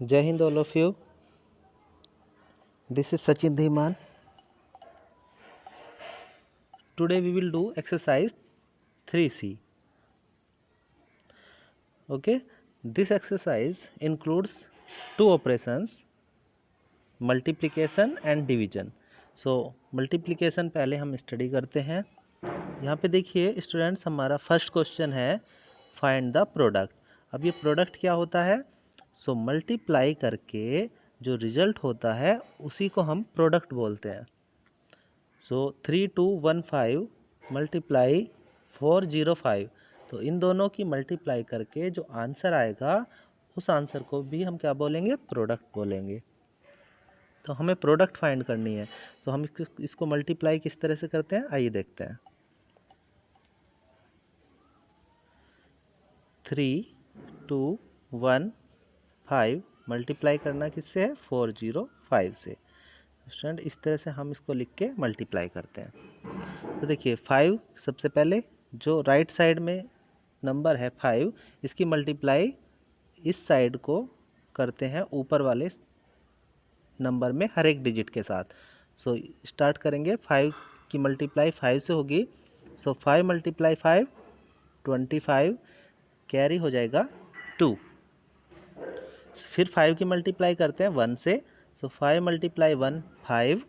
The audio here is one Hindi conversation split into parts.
Jai Hind all of you. This is Sachin Dhiman. Today we will do exercise 3C. Okay, this exercise includes two operations, multiplication and division. So multiplication पहले हम स्टडी करते हैं। यहाँ पे देखिए स्टूडेंट्स, हमारा फर्स्ट क्वेश्चन है फाइंड द प्रोडक्ट। अब ये प्रोडक्ट क्या होता है? सो मल्टीप्लाई करके जो रिजल्ट होता है उसी को हम प्रोडक्ट बोलते हैं। सो 3215 मल्टीप्लाई 405, तो इन दोनों की मल्टीप्लाई करके जो आंसर आएगा उस आंसर को भी हम क्या बोलेंगे? प्रोडक्ट बोलेंगे। तो हमें प्रोडक्ट फाइंड करनी है, तो हम इसको मल्टीप्लाई किस तरह से करते हैं, आइए देखते हैं। 3215 मल्टीप्लाई करना किससे है? 405 से। स्टूडेंट इस तरह से हम इसको लिख के मल्टीप्लाई करते हैं। तो देखिए 5 सबसे पहले जो राइट साइड में नंबर है 5, इसकी मल्टीप्लाई इस साइड को करते हैं ऊपर वाले नंबर में हर एक डिजिट के साथ। सो स्टार्ट करेंगे, 5 की मल्टीप्लाई 5 से होगी। सो 5 मल्टीप्लाई 5 25, कैरी हो जाएगा 2। फिर 5 की मल्टीप्लाई करते हैं 1 से। सो 5 मल्टीप्लाई 1 5,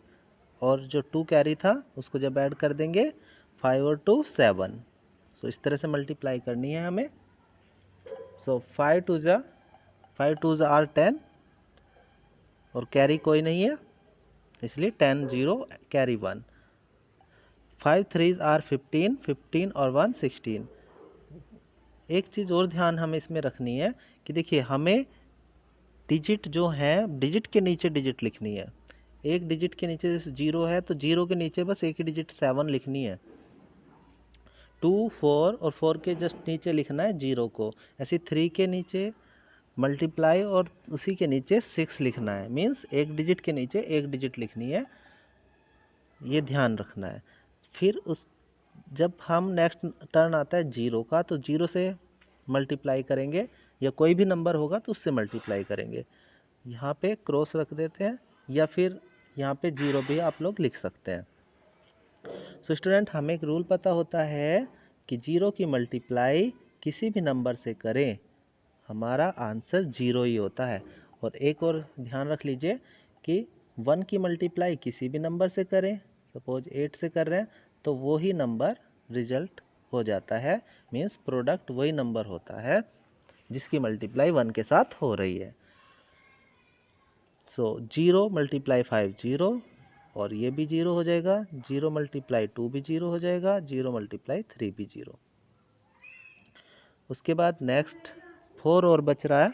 और जो 2 कैरी था उसको जब ऐड कर देंगे 5 और 2 7। सो इस तरह से मल्टीप्लाई करनी है हमें। सो 5 2 आर 10, और कैरी कोई नहीं है इसलिए 10 0 कैरी 1। 5 3 आर 15, 15 और 1 16। एक चीज़ और ध्यान हमें इसमें रखनी है कि देखिए हमें डिजिट जो है डिजिट के नीचे डिजिट लिखनी है। एक डिजिट के नीचे जैसे 0 है तो 0 के नीचे बस एक ही डिजिट 7 लिखनी है। 2 4 और 4 के जस्ट नीचे लिखना है 0 को। ऐसे 3 के नीचे मल्टीप्लाई और उसी के नीचे 6 लिखना है। मीन्स एक डिजिट के नीचे एक डिजिट लिखनी है, ये ध्यान रखना है। फिर उस जब हम नेक्स्ट टर्न आता है 0 का, तो 0 से मल्टीप्लाई करेंगे, या कोई भी नंबर होगा तो उससे मल्टीप्लाई करेंगे। यहाँ पे क्रॉस रख देते हैं, या फिर यहाँ पे 0 भी आप लोग लिख सकते हैं। सो स्टूडेंट, हमें एक रूल पता होता है कि 0 की मल्टीप्लाई किसी भी नंबर से करें हमारा आंसर 0 ही होता है। और एक और ध्यान रख लीजिए कि 1 की मल्टीप्लाई किसी भी नंबर से करें, सपोज 8 से कर रहे हैं, तो वो ही नंबर रिजल्ट हो जाता है। मीन्स प्रोडक्ट वही नंबर होता है जिसकी मल्टीप्लाई 1 के साथ हो रही है। सो 0 मल्टीप्लाई 5 0, और ये भी 0 हो जाएगा। 0 मल्टीप्लाई 2 भी 0 हो जाएगा। 0 मल्टीप्लाई 3 भी 0। उसके बाद नेक्स्ट 4 और बच रहा है।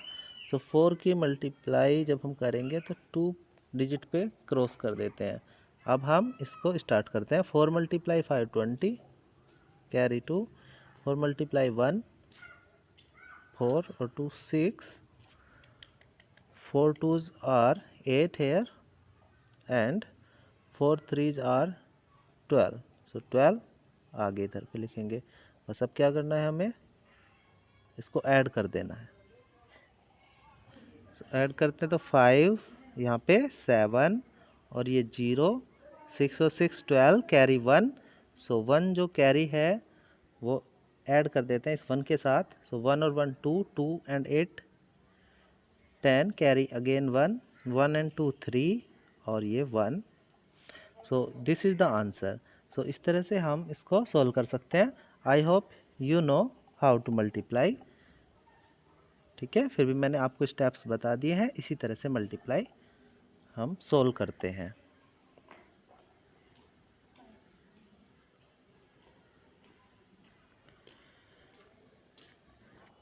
तो 4 की मल्टीप्लाई जब हम करेंगे तो 2 डिजिट पे क्रॉस कर देते हैं। अब हम इसको स्टार्ट करते हैं। 4 मल्टीप्लाई 5 20, कैरी 2। 4 मल्टीप्लाई 1 4 और 2 6, 4 2s are 8 here, and 4 3s are 12। So 12 आगे इधर पे लिखेंगे। बस अब क्या करना है, हमें इसको ऐड कर देना है। ऐड करते हैं तो 5 यहाँ पे 7 और ये 0, 6 और 6 12, कैरी 1। सो 1 जो कैरी है वो ऐड कर देते हैं इस 1 के साथ। सो 1 और 1 2, 2 एंड 8 10, कैरी अगेन 1, 1 एंड 2 3, और ये 1। So this is the answer. So इस तरह से हम इसको सॉल्व कर सकते हैं। I hope you know how to multiply. ठीक है, फिर भी मैंने आपको स्टेप्स बता दिए हैं, इसी तरह से मल्टीप्लाई हम सोल्व करते हैं।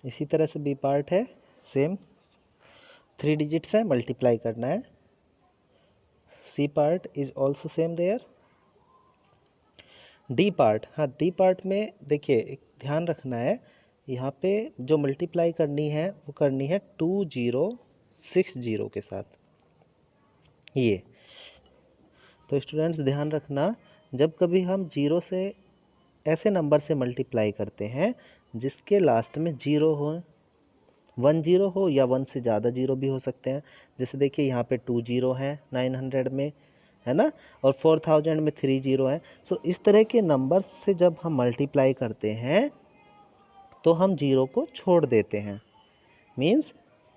इसी तरह से बी पार्ट है, सेम 3 डिजिट्स है, मल्टीप्लाई करना है। C part is also same there. D part, हाँ डी पार्ट में देखिए एक ध्यान रखना है, यहाँ पे जो मल्टीप्लाई करनी है वो करनी है 2 0 6 0 के साथ। ये तो स्टूडेंट्स ध्यान रखना, जब कभी हम 0 से ऐसे नंबर से मल्टीप्लाई करते हैं जिसके लास्ट में 0 हो, 1 जीरो हो या 1 से ज़्यादा जीरो भी हो सकते हैं। जैसे देखिए यहाँ पे 2 जीरो है 900 में, है ना, और 4000 में 3 जीरो है। सो इस तरह के नंबर से जब हम मल्टीप्लाई करते हैं तो हम जीरो को छोड़ देते हैं। मीन्स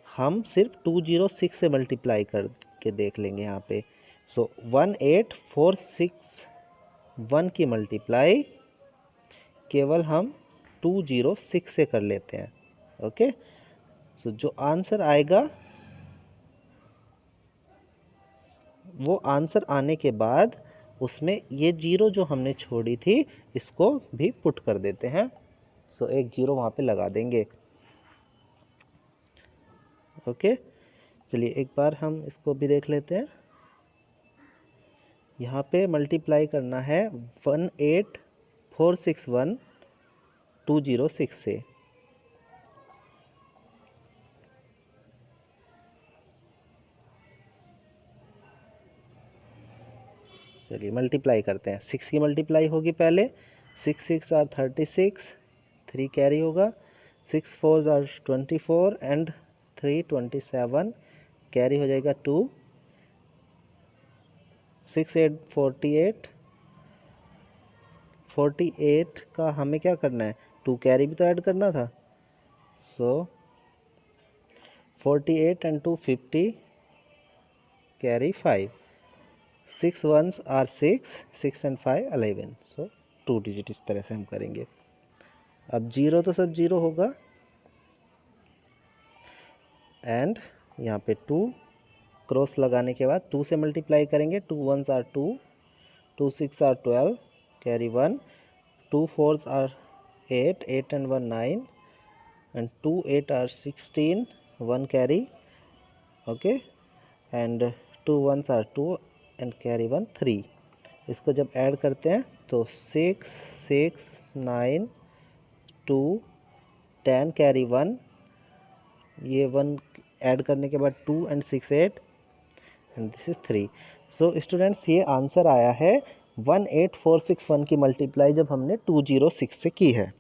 हम सिर्फ 206 से मल्टीप्लाई करके देख लेंगे यहाँ पे। सो 18461 की मल्टीप्लाई केवल हम 206 से कर लेते हैं। ओके, सो जो आंसर आएगा वो आंसर आने के बाद उसमें ये जीरो जो हमने छोड़ी थी इसको भी पुट कर देते हैं। सो एक जीरो वहाँ पे लगा देंगे। ओके, चलिए एक बार हम इसको भी देख लेते हैं। यहाँ पे मल्टीप्लाई करना है 18461 206 से। चलिए मल्टीप्लाई करते हैं। 6 की मल्टीप्लाई होगी पहले, 6 6 आर 36, 3 कैरी होगा, 6 4 आर 24 एंड 3 27, कैरी हो जाएगा 2, 6 8 48, 48 का हमें क्या करना है, 2 कैरी भी तो ऐड करना था। So 48 and 2 50, carry 5, 6 1s are 6, 6 and 5 11। So 2 digit इस तरह से हम करेंगे। अब जीरो तो सब जीरो होगा एंड यहाँ पे 2 क्रॉस लगाने के बाद 2 से मल्टीप्लाई करेंगे। 2 1s are 2, 2 6 are 12, carry 1, 2 4s are 8, 8 and 1 9 and 2 8 are 16, 1 carry. Okay, and 2 1s are 2 and carry 1 3। इसको जब ऐड करते हैं तो 6 6 9 2 10 कैरी 1, ये 1 ऐड करने के बाद 2 and 6 8 and this is 3। So students ये आंसर आया है 18461 की मल्टीप्लाई जब हमने 206 से की है।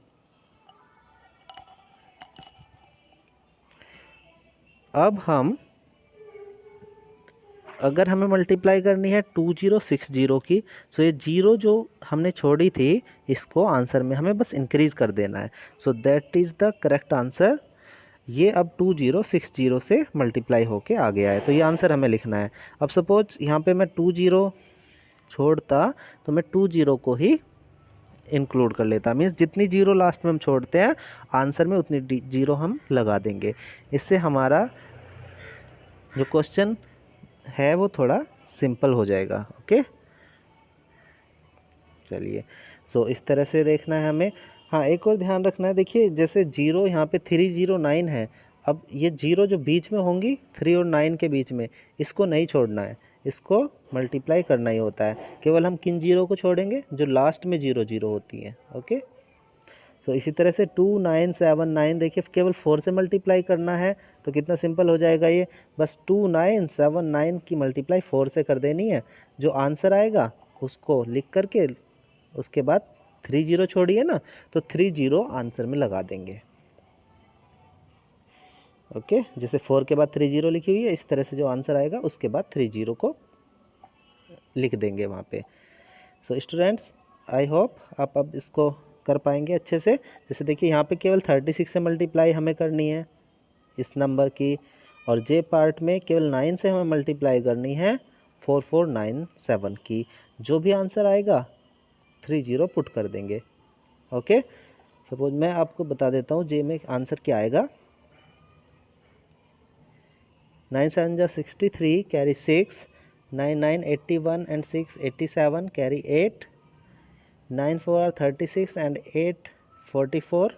अब हम अगर हमें मल्टीप्लाई करनी है 2060 की, सो ये जीरो जो हमने छोड़ी थी इसको आंसर में हमें बस इंक्रीज़ कर देना है। So that is the correct answer. ये अब 2060 से मल्टीप्लाई होके आ गया है, तो ये आंसर हमें लिखना है। अब सपोज यहाँ पे मैं 20 छोड़ता तो मैं 20 को ही इंक्लूड कर लेता। मीन्स जितनी जीरो लास्ट में हम छोड़ते हैं आंसर में उतनी जीरो हम लगा देंगे। इससे हमारा जो क्वेश्चन है वो थोड़ा सिंपल हो जाएगा। ओके, चलिए सो इस तरह से देखना है हमें। हाँ, एक और ध्यान रखना है, देखिए जैसे जीरो यहाँ पे 309 है, अब ये जीरो जो बीच में होंगी 3 और 9 के बीच में, इसको नहीं छोड़ना है, इसको मल्टीप्लाई करना ही होता है। केवल हम किन जीरो को छोड़ेंगे, जो लास्ट में 0 0 होती हैं। ओके, तो इसी तरह से 2979 देखिए केवल 4 से मल्टीप्लाई करना है तो कितना सिंपल हो जाएगा ये, बस 2979 की मल्टीप्लाई 4 से कर देनी है। जो आंसर आएगा उसको लिख करके उसके बाद 30 छोड़िए ना, तो 30 आंसर में लगा देंगे। ओके, जैसे 4 के बाद 30 लिखी हुई है, इस तरह से जो आंसर आएगा उसके बाद 30 को लिख देंगे वहाँ पे। सो स्टूडेंट्स, आई होप आप अब इसको कर पाएंगे अच्छे से। जैसे देखिए यहाँ पे केवल 36 से मल्टीप्लाई हमें करनी है इस नंबर की, और जे पार्ट में केवल 9 से हमें मल्टीप्लाई करनी है 4497 की। जो भी आंसर आएगा 30 पुट कर देंगे। ओके, सपोज मैं आपको बता देता हूँ जे में आंसर क्या आएगा। 9 7 जा 63, carry 6, 9 9 81 and 6 87, carry 8, 9 4 are 36 and 8 44,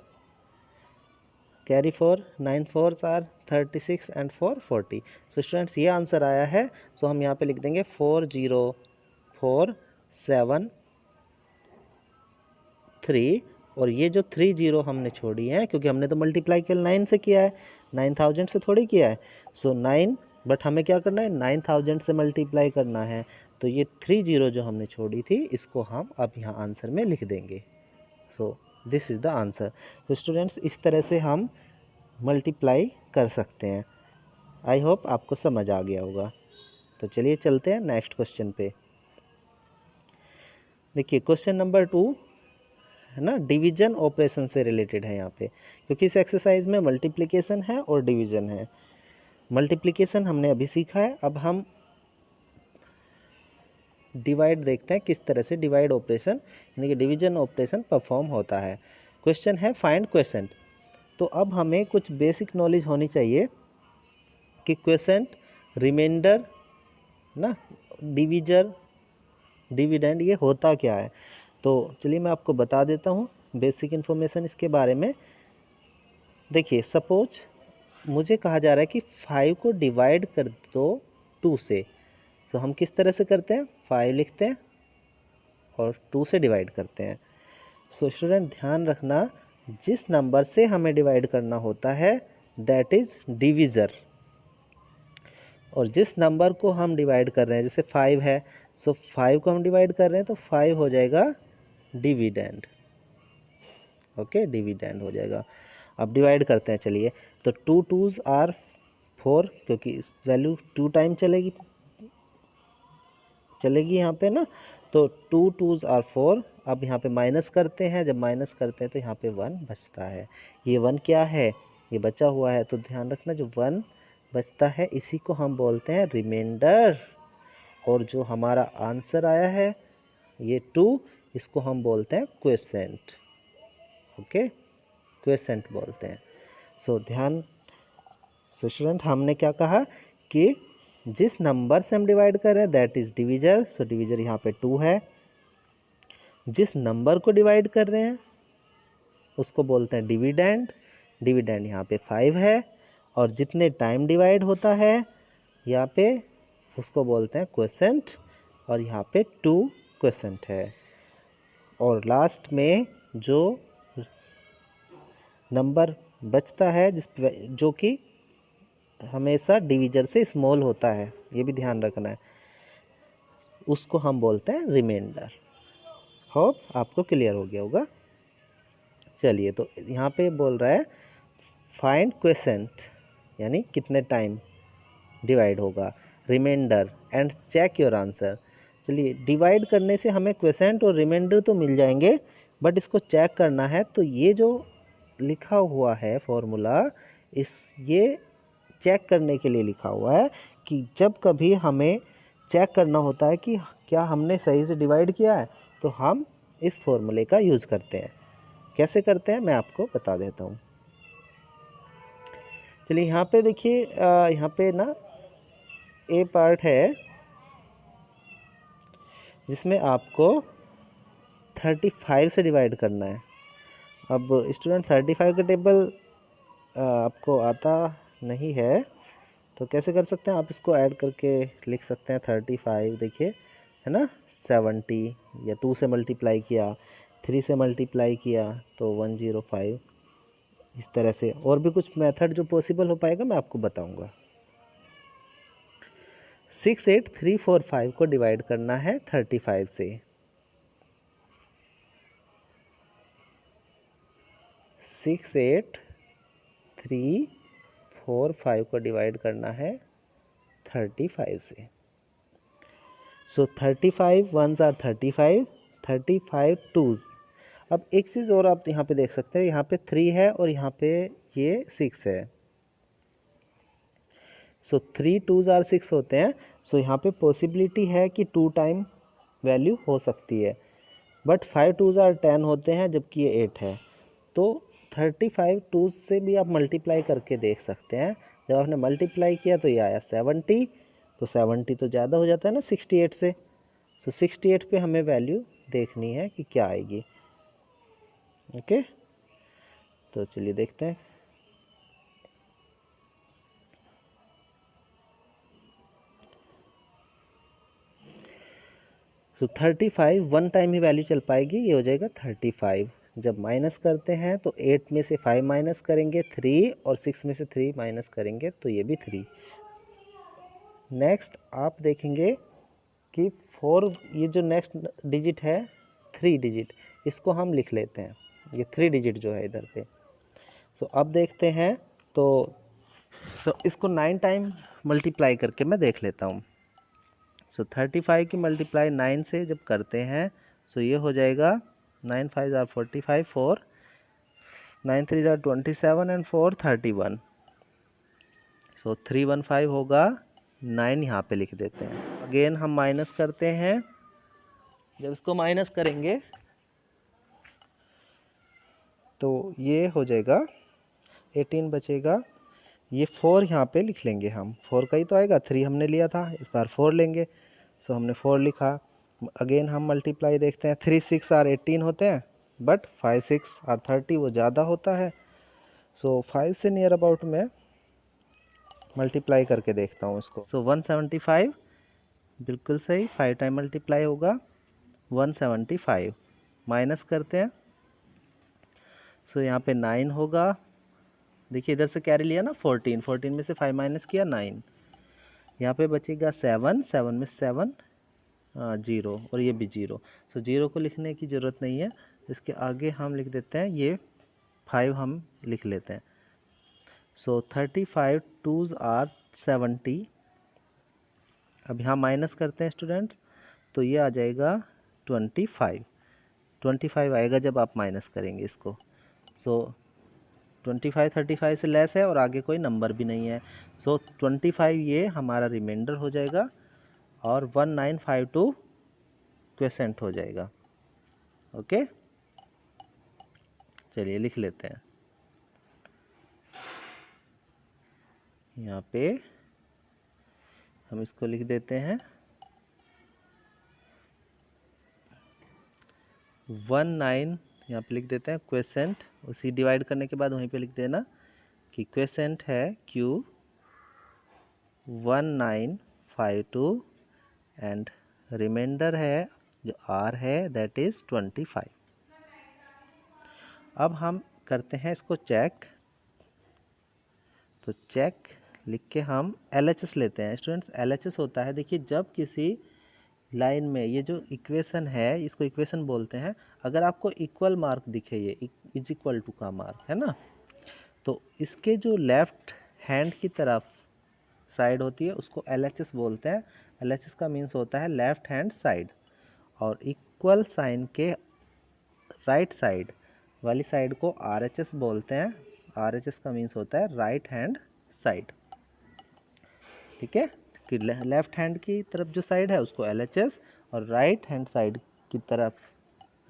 carry 4, 9 4s are 36 and 4 40। So students ये आंसर आया है। सो हम यहाँ पे लिख देंगे 40473, और ये जो 30 हमने छोड़ी है क्योंकि हमने तो मल्टीप्लाई केवल 9 से किया है, 9000 से थोड़ी किया है। सो 9, बट हमें क्या करना है 9000 से मल्टीप्लाई करना है, तो ये 30 जो हमने छोड़ी थी इसको हम अब यहाँ आंसर में लिख देंगे। सो दिस इज़ द आंसर। तो स्टूडेंट्स इस तरह से हम मल्टीप्लाई कर सकते हैं। आई होप आपको समझ आ गया होगा। तो चलिए चलते हैं नेक्स्ट क्वेश्चन पे। देखिए क्वेश्चन नंबर 2 है ना, डिवीजन ऑपरेशन से रिलेटेड है यहाँ पे, क्योंकि इस एक्सरसाइज में मल्टीप्लिकेशन है और डिवीजन है। मल्टीप्लिकेशन हमने अभी सीखा है, अब हम डिवाइड देखते हैं किस तरह से डिवाइड ऑपरेशन यानी कि डिवीजन ऑपरेशन परफॉर्म होता है। क्वेश्चन है फाइंड क्वोशेंट। तो अब हमें कुछ बेसिक नॉलेज होनी चाहिए कि क्वोशेंट, रिमाइंडर ना, डिवीजर, डिविडेंड ये होता क्या है। तो चलिए मैं आपको बता देता हूँ बेसिक इन्फॉर्मेशन इसके बारे में। देखिए सपोज मुझे कहा जा रहा है कि 5 को डिवाइड कर दो 2 से। तो हम किस तरह से करते हैं, 5 लिखते हैं और 2 से डिवाइड करते हैं। सो स्टूडेंट ध्यान रखना, जिस नंबर से हमें डिवाइड करना होता है दैट इज़ डिवीज़र, और जिस नंबर को हम डिवाइड कर रहे हैं जैसे 5 है, सो 5 को हम डिवाइड कर रहे हैं तो 5 हो जाएगा डिविडेंड। ओके, डिविडेंड हो जाएगा। अब डिवाइड करते हैं चलिए। तो 2 2s आर 4, क्योंकि इस वैल्यू 2 टाइम चलेगी यहाँ पे ना, तो 2 2s आर 4। अब यहाँ पे माइनस करते हैं, जब माइनस करते हैं तो यहाँ पे 1 बचता है। ये 1 क्या है, ये बचा हुआ है, तो ध्यान रखना जो 1 बचता है इसी को हम बोलते हैं रिमाइंडर। और जो हमारा आंसर आया है ये 2, इसको हम बोलते हैं क्वोशेंट। ओके, क्वोशेंट बोलते हैं। सो स्टूडेंट हमने क्या कहा कि जिस नंबर से हम डिवाइड कर रहे हैं that is divisor. So divisor यहाँ पे 2 है। जिस नंबर को डिवाइड कर रहे हैं उसको बोलते हैं डिविडेंड। डिविडेंड यहाँ पे 5 है, और जितने टाइम डिवाइड होता है यहाँ पे उसको बोलते हैं क्वोशेंट, और यहाँ पे 2 क्वोशेंट है। और लास्ट में जो नंबर बचता है जो कि हमेशा डिवीजर से स्मॉल होता है, ये भी ध्यान रखना है, उसको हम बोलते हैं रिमाइंडर। होप आपको क्लियर हो गया होगा। चलिए तो यहाँ पे बोल रहा है फाइंड क्वोशेंट, यानी कितने टाइम डिवाइड होगा, remainder and check your answer. चलिए डिवाइड करने से हमें क्वोशेंट और रिमाइंडर तो मिल जाएंगे, बट इसको चेक करना है। तो ये जो लिखा हुआ है फॉर्मूला, ये चेक करने के लिए लिखा हुआ है कि जब कभी हमें चेक करना होता है कि क्या हमने सही से डिवाइड किया है, तो हम इस फॉर्मूले का यूज़ करते हैं। कैसे करते हैं मैं आपको बता देता हूँ। चलिए यहाँ पे देखिए, यहाँ पे ना ए पार्ट है जिसमें आपको 35 से डिवाइड करना है। अब स्टूडेंट 35 का टेबल आपको आता नहीं है तो कैसे कर सकते हैं, आप इसको ऐड करके लिख सकते हैं 35। देखिए है ना, 70 या 2 से मल्टीप्लाई किया, 3 से मल्टीप्लाई किया तो 105। इस तरह से और भी कुछ मेथड जो पॉसिबल हो पाएगा मैं आपको बताऊंगा। 6 8 3 4 5 को डिवाइड करना है 35 से। 6 8 3 4 5 को डिवाइड करना है 35 से। सो 35 1s आर 35, 35 2s। अब एक चीज़ और आप यहाँ पे देख सकते हैं, यहाँ पे 3 है और यहाँ पे ये 6 है। सो 3 2s आर 6 होते हैं। सो यहाँ पे पॉसिबिलिटी है कि 2 टाइम वैल्यू हो सकती है, बट 5 2s आर 10 होते हैं जबकि ये 8 है। तो 35 2s से भी आप मल्टीप्लाई करके देख सकते हैं। जब आपने मल्टीप्लाई किया तो ये आया 70, तो 70 तो ज़्यादा हो जाता है ना 68 से। सो 68 पे हमें वैल्यू देखनी है कि क्या आएगी। ओके, तो चलिए देखते हैं। सो 35 1 टाइम ही वैल्यू चल पाएगी, ये हो जाएगा 35। जब माइनस करते हैं तो 8 में से 5 माइनस करेंगे 3, और 6 में से 3 माइनस करेंगे तो ये भी 3। नेक्स्ट आप देखेंगे कि 4, ये जो नेक्स्ट डिजिट है 3 डिजिट, इसको हम लिख लेते हैं, ये 3 डिजिट जो है इधर पे। तो अब देखते हैं तो इसको 9 टाइम मल्टीप्लाई करके मैं देख लेता हूँ। सो 35 की मल्टीप्लाई 9 से जब करते हैं तो ये हो जाएगा 9 5 ज़ार 45, 4 9 3 ज़ार 27 एंड 4 31। सो 315 होगा, 9 यहाँ पे लिख देते हैं। अगेन हम माइनस करते हैं। जब इसको माइनस करेंगे तो ये हो जाएगा 18 बचेगा। ये 4 यहाँ पे लिख लेंगे हम, 4 का ही तो आएगा, 3 हमने लिया था, इस बार 4 लेंगे। सो हमने 4 लिखा। अगेन हम मल्टीप्लाई देखते हैं। 3 6 आर 18 होते हैं, बट 5 6 आर 30 वो ज़्यादा होता है। सो 5 से नियर अबाउट में मल्टीप्लाई करके देखता हूँ इसको। सो 175 बिल्कुल सही, 5 टाइम मल्टीप्लाई होगा 175। माइनस करते हैं। सो यहाँ पे 9 होगा। देखिए इधर से कैरी लिया ना 14, 14 में से 5 माइनस किया 9। यहाँ पे बचेगा 7, 7 में 7 0 और ये भी 0। सो 0 को लिखने की ज़रूरत नहीं है, इसके आगे हम लिख देते हैं ये 5 हम लिख लेते हैं। सो 35 2s आर 70। अब यहाँ माइनस करते हैं स्टूडेंट्स, तो ये आ जाएगा 25। 25 आएगा जब आप माइनस करेंगे इसको। सो 25 35 से लेस है और आगे कोई नंबर भी नहीं है। सो 25 ये हमारा रिमाइंडर हो जाएगा और 1952 क्वेसेंट हो जाएगा। ओके, चलिए लिख लेते हैं। यहाँ पे हम इसको लिख देते हैं 19, यहाँ पे लिख देते हैं क्वेसेंट। उसी डिवाइड करने के बाद वहीं पे लिख देना कि क्वेसेंट है Q 1952 एंड रिमाइंडर है जो R है दैट इज़ 25। अब हम करते हैं इसको चेक। तो चेक लिख के हम LHS लेते हैं स्टूडेंट्स। LHS होता है, देखिए जब किसी लाइन में ये जो इक्वेशन है इसको इक्वेशन बोलते हैं, अगर आपको इक्वल मार्क दिखे, ये इज इक्वल टू का मार्क है ना, तो इसके जो लेफ्ट हैंड की तरफ साइड होती है उसको LHS बोलते हैं। LHS का मीन्स होता है लेफ्ट हैंड साइड, और इक्वल साइन के राइट साइड वाली साइड को RHS बोलते हैं। RHS का मीन्स होता है राइट हैंड साइड। ठीक है, कि लेफ्ट हैंड की तरफ जो साइड है उसको LHS और राइट हैंड साइड की तरफ,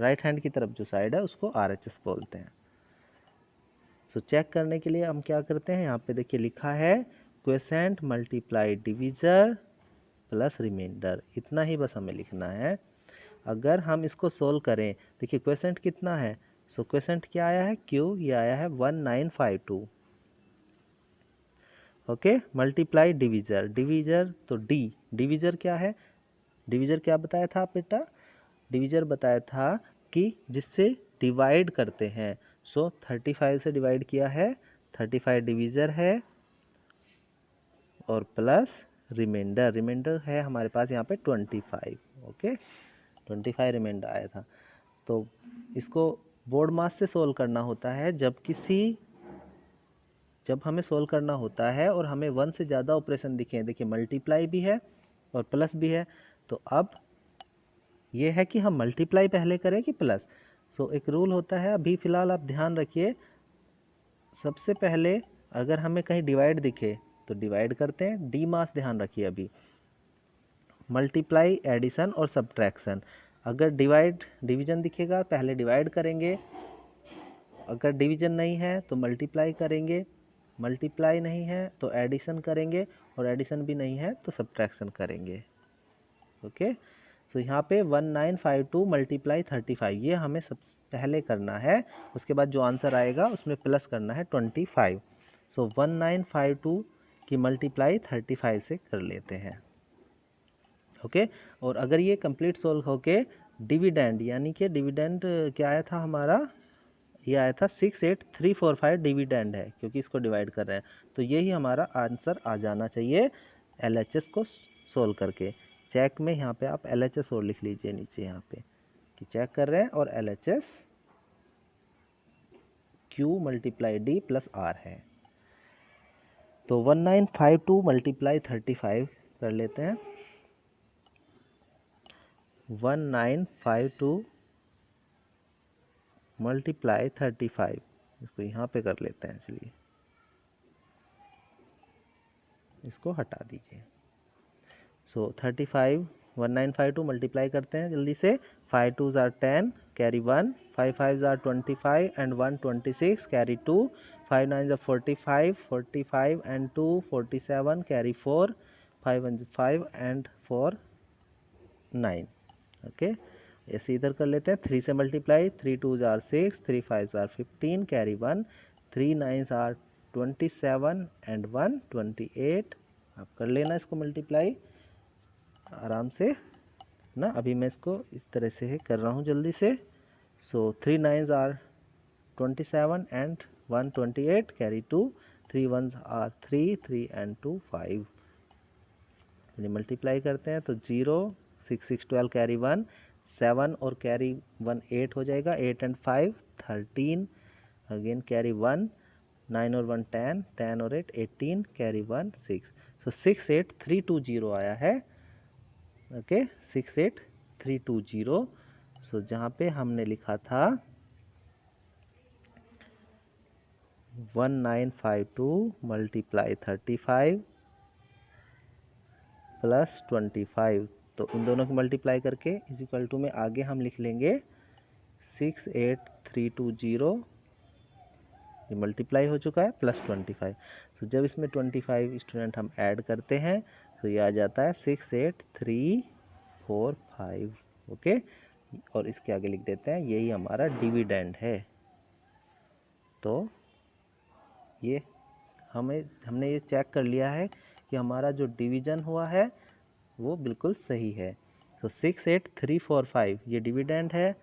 राइट हैंड की तरफ जो साइड है उसको RHS बोलते हैं। सो चेक करने के लिए हम क्या करते हैं, यहाँ पे देखिए लिखा है quotient multiply divisor plus remainder, इतना ही बस हमें लिखना है। अगर हम इसको सोल्व करें, देखिए क्वेसेंट कितना है, सो क्वेसेंट क्या आया है Q, ये आया है 1952। ओके, मल्टीप्लाई डिविजर, डिविजर तो D, डिविजर क्या है, डिविजर क्या बताया था बेटा, डिविजर बताया था कि जिससे डिवाइड करते हैं। सो 35 से डिवाइड किया है, 35 डिविजर है और प्लस रिमाइंडर, रिमाइंडर है हमारे पास यहाँ पे 25। ओके, 25 रिमाइंडर आया था। तो इसको बोर्ड मास से सोल्व करना होता है जब हमें सोल्व करना होता है और हमें 1 से ज़्यादा ऑपरेशन दिखे, देखिए मल्टीप्लाई भी है और प्लस भी है। तो अब ये है कि हम मल्टीप्लाई पहले करें कि प्लस। सो एक रूल होता है, अभी फ़िलहाल आप ध्यान रखिए, सबसे पहले अगर हमें कहीं डिवाइड दिखे तो डिवाइड करते हैं, डी मास ध्यान रखिए। अभी मल्टीप्लाई, एडिशन और सब्ट्रैक्शन, अगर डिवीजन दिखेगा पहले डिवाइड करेंगे, अगर डिवीजन नहीं है तो मल्टीप्लाई करेंगे, मल्टीप्लाई नहीं है तो एडिशन करेंगे, और एडिशन भी नहीं है तो सब्ट्रैक्शन करेंगे। ओके, तो यहाँ पे 1952 मल्टीप्लाई 35 ये हमें सबसे पहले करना है, उसके बाद जो आंसर आएगा उसमें प्लस करना है 25। सो 1952 की मल्टीप्लाई 35 से कर लेते हैं। ओके, और अगर ये कंप्लीट सोल्व होके डिविडेंड, यानी कि डिविडेंड क्या आया था हमारा, ये आया था 68345 डिविडेंड है, क्योंकि इसको डिवाइड कर रहे हैं, तो यही हमारा आंसर आ जाना चाहिए LHS को सोल्व करके। चेक में यहाँ पे आप LHS और लिख लीजिए नीचे यहाँ पे कि चेक कर रहे हैं और LHS Q multiply D plus R है। तो 1952 मल्टीप्लाई 35 कर लेते हैं। 1952 मल्टीप्लाई 35, इसको यहाँ पे कर लेते हैं, चलिए इसको हटा दीजिए। सो 35 1952 मल्टीप्लाई करते हैं जल्दी से। 5 2s are 10 carry 1, 5 5s are 25 and 1 26 carry 2, 5 9s are 45 45 and 2 47 carry 4, 5 1 5 and 4 9। Okay, ऐसे इधर कर लेते हैं। 3 से multiply, 3 2s are 6, 3 5s are 15 carry 1, 3 9s are 27 and 1 28। आप कर लेना इसको मल्टीप्लाई आराम से ना। अभी मैं इसको इस तरह से कर रहा हूँ जल्दी से। सो 3 9s are 27 and 1 28 carry 2, 3 1s are 3 3 and 2 5। चलिए मल्टीप्लाई करते हैं तो 0 6 6 12 कैरी 1, 7 और कैरी 1 8 हो जाएगा, 8 and 5 13, अगेन कैरी 1, 9 और 1 10, 10 और 8 18 कैरी 1 6। सो 68320 आया है। ओके 68320। सो जहाँ पे हमने लिखा था 1952 मल्टीप्लाई 35 प्लस 25, तो इन दोनों की मल्टीप्लाई करके इज इक्वल टू में आगे हम लिख लेंगे 68320, ये मल्टीप्लाई हो चुका है, प्लस 25। तो जब इसमें 25 स्टूडेंट हम ऐड करते हैं तो ये आ जाता है 68345। ओके, और इसके आगे लिख देते हैं यही हमारा डिविडेंड है। तो ये हमने ये चेक कर लिया है कि हमारा जो डिवीज़न हुआ है वो बिल्कुल सही है। तो 68345 ये डिविडेंड है,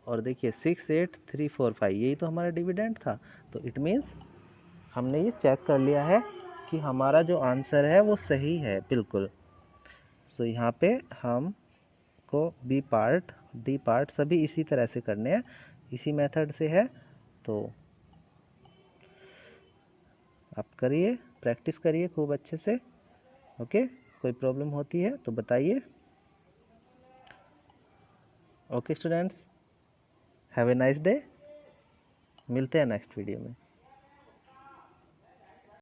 और देखिए 68345 यही तो हमारा डिविडेंड था। तो इट मीन्स हमने ये चेक कर लिया है कि हमारा जो आंसर है वो सही है बिल्कुल। तो यहाँ पे हम को बी पार्ट डी पार्ट सभी इसी तरह से करने हैं, इसी मेथड से है। तो आप करिए, प्रैक्टिस करिए खूब अच्छे से। ओके, कोई प्रॉब्लम होती है तो बताइए। Okay students, have a nice day. मिलते हैं नेक्स्ट वीडियो में।